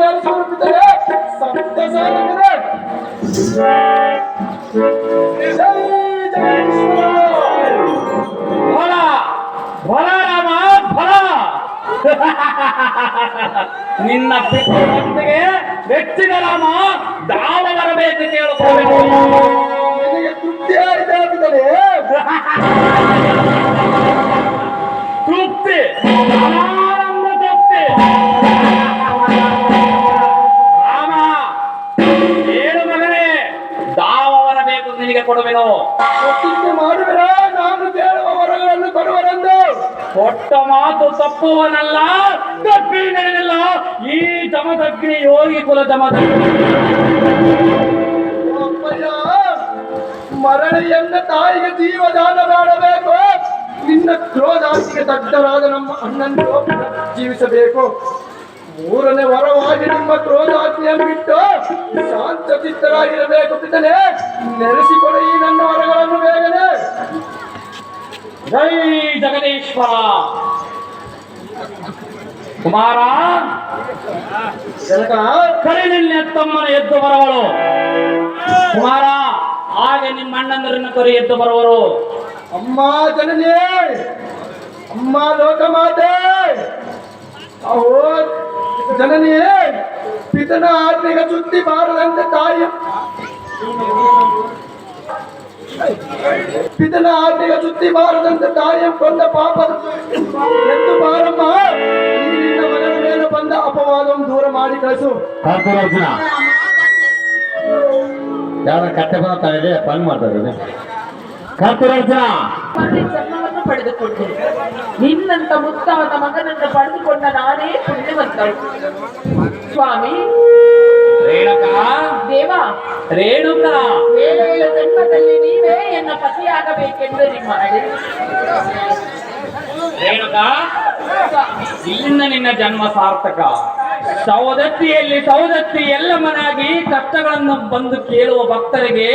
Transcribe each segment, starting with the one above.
ನೆರವೇರಿಸುತ್ತಿದ್ದರೆ ಸಂತಸ ಆಗುತ್ತದೆ. ಜೈ ಜಗದೀಶ್ವರ. ಫಲ ಫಲ ರಾಮ ಫಲ. ನಿನ್ನ ಪಿತೃಭಕ್ತಿಗೆ ಮೆಚ್ಚಿದ ರಾಮ ದಾವ ಬರಬೇಕು ಕೇಳಿಕೊಳ್ಳಬೇಕು. ನಿನಗೆ ತೃಪ್ತಿ ಆಯಿತಾಗುತ್ತದೆ. ತೃಪ್ತಿ ಆನಂದ ತೃಪ್ತಿ. ರಾಮ ಏನು ಮಗನೇ, ದಾವ ಬರಬೇಕು ನಿನಗೆ ಕೊಡುವೆನು. ಪ್ರತಿಜ್ಞೆ ಮಾಡುವಿರ ನಾನು ಕೇಳುವ ವರಗಳನ್ನು ಕೊಡುವರೆಂದು. ಕೊಟ್ಟ ಮಾತು ತಪ್ಪುವನಲ್ಲ, ತಪ್ಪಿ ನಡೆದಿಲ್ಲ ಈ ಜಮದಗ್ನಿ ಯೋಗಿ ಕುಲ ಜಮದಗ್ನಿ. ಅಪ್ಪಯ್ಯ, ಮರಳಿಯನ್ನ ತಾಯಿಗೆ ಜೀವದಾನ ಮಾಡಬೇಕು. ನಿನ್ನ ಕ್ರೋಧಾತಿಗೆ ದಗ್ಧರಾದ ನಮ್ಮ ಅಣ್ಣನ್ನು ಜೀವಿಸಬೇಕು. ಮೂರನೇ ವರವಾಗಿ ನಿಮ್ಮ ಕ್ರೋಧಾಜ್ಞೆಯನ್ನು ಬಿಟ್ಟು ಶಾಂತ ಚಿತ್ತರಾಗಿರಬೇಕು. ಪಿತನೇ, ನೆಲೆಸಿಕೊಡು ಈ ನನ್ನ ವರಗಳನ್ನು ಬೇಗನೆ. ಜೈ ಜಗದೀಶ್ವರ. ಕುಮಾರ, ಜನಕ ಕರಿನಿಲ್ಲ ತಮ್ಮನ ಎದ್ದು ಬರುವಳು. ಕುಮಾರ, ಹಾಗೆ ನಿಮ್ಮ ಅಣ್ಣಂದರನ್ನು ಕರಿ ಎದ್ದು ಬರುವರು. ಅಮ್ಮ ಜನನಿ, ಅಮ್ಮ ಲೋಕಮಾತೆ, ಅಹೋ ಜನನಿ, ಪಿತನ ಆಜ್ಞೆಗೆ ಸುದ್ದಿ ಬಾರದಂತೆ ತಾಯಿ ಪಿತನ ಆಜ್ಞೆಗೆ ಸುದ್ದಿ ಬಾರದಂತೆ ತಾಯಿಯ ಕೊಂದ ಪಾಪ ಎಂದು ಬಾರಮ್ಮ. ಈ ನಿನ್ನ ಮಗನ ಮೇಲೆ ಬಂದ ಅಪವಾದವನ್ನು ದೂರ ಮಾಡಿ ಕಳಿಸು. ಯಾವ ಕತ್ತೆ ಬರ್ತಾಯಿದೆ ಫೋನ್ ಮಾಡ್ತಾ ಇದ್ದೇನೆ. ಕರ್ತರಾಜ ಜನ್ಮವನ್ನು ಪಡೆದುಕೊಂಡೆ. ನಿನ್ನಂತ ಮುತ್ತಾದ ಮಗನನ್ನು ಪಡೆದುಕೊಂಡ ನಾನೇ ಪುಣ್ಯವಂತಳು. ಸ್ವಾಮಿ ರೇಣುಕಾ, ದೇವ, ರೇಣುಕಾ, 7 ಜನ್ಮದಲ್ಲಿ ನೀವೇ ಎನ್ನ ಪತಿಯಾಗಬೇಕೆಂದು ನಿಮ್ಮ ಅಡೆ. ರೇಣುಕಾ, ಇಲ್ಲಿಂದ ನಿನ್ನ ಜನ್ಮ ಸಾರ್ಥಕ. ಸೌದತ್ತಿಯಲ್ಲಿ ಸೌದತ್ತಿ ಎಲ್ಲಮ್ಮನಾಗಿ ಕಷ್ಟಗಳನ್ನು ಬಂದು ಕೇಳುವ ಭಕ್ತರಿಗೆ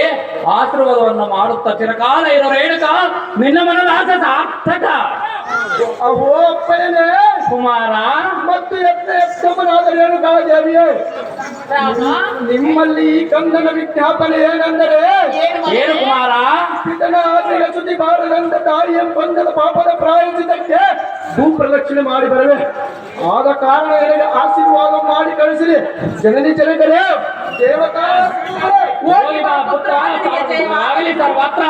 ಆಶೀರ್ವಾದವನ್ನು ಮಾಡುತ್ತಾ ಚಿರಕಾಲ ಇರೋ ರೇಣುಕಾ, ನಿನ್ನ ಮನದ ಆಸೆ ಸಾರ್ಥಕ. ಅಹೋ ಅಪ್ಪನೇ, ಕುಮಾರ ಮತ್ತು ಎತ್ತಮ್ಮನಾದ ರೇಣುಕಾ ದೇವಿಯೇ, ನಿಮ್ಮಲ್ಲಿ ಈ ಕಂದನ ವಿಜ್ಞಾಪನೆ ಏನೆಂದರೆ, ಏನು ಕುಮಾರ? ಪಿತನ ಆಜ್ಞೆಗೆ ಸುದ್ದಿ ಬಾರದಂತೆ ತಾಯಿಯ ಕೊಂದದ ಪಾಪದ ಪ್ರಾಯಶ್ಚಿತ್ತಕ್ಕೆ ಭೂಪ್ರದಕ್ಷಿಣೆ ಮಾಡಿ ಬರವೆ. ಆದ ಕಾರಣ ನನಗೆ ಆಶೀರ್ವಾದ ಮಾಡಿ ಕಳಿಸಿರಿ. ಜನನಿ ಜನಕರೇ, ದೇವತಾ ಹೋಗಿ ಬಾ ಪುತ್ರ, ಆಗಲಿ ಸರ್ವತ್ರ.